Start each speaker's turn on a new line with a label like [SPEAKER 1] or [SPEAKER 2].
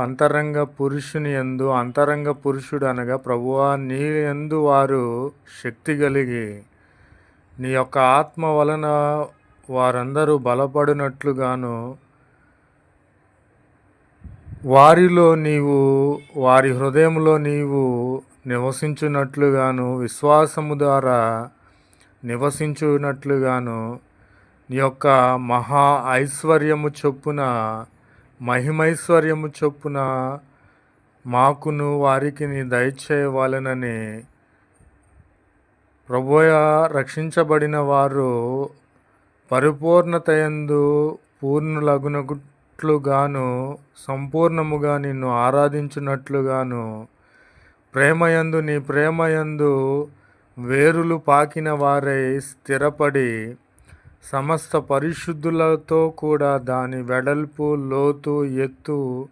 [SPEAKER 1] అంతరంగ పురుషుని యందు అంతరంగ పురుషుడు అనగా ప్రభువా నీ యందు వారు శక్తి కలిగి నీ యొక్క ఆత్మ వలన వారందరూ బలపడినట్లుగాను వారిలో నీవు వారి హృదయంలో నీవు నివసించున్నట్లుగాను విశ్వాసము ద్వారా నివసించున్నట్లుగాను నీ యొక్క మహా ఐశ్వర్యము చొప్పున మహిమైశ్వర్యము చొప్పున మాకును వారికి నీ దయచేయవాలనని ప్రభువా రక్షించబడిన వారు పరిపూర్ణతయందు పూర్ణులగునట్లుగాను సంపూర్ణముగా నిన్ను ఆరాధించున్నట్లుగాను ప్రేమయందు నీ ప్రేమయందు వేరులు పాకిన వారై స్థిరపడి సమస్త పరిశుద్ధులతో కూడా దాని వెడల్పు లోతు ఎత్తు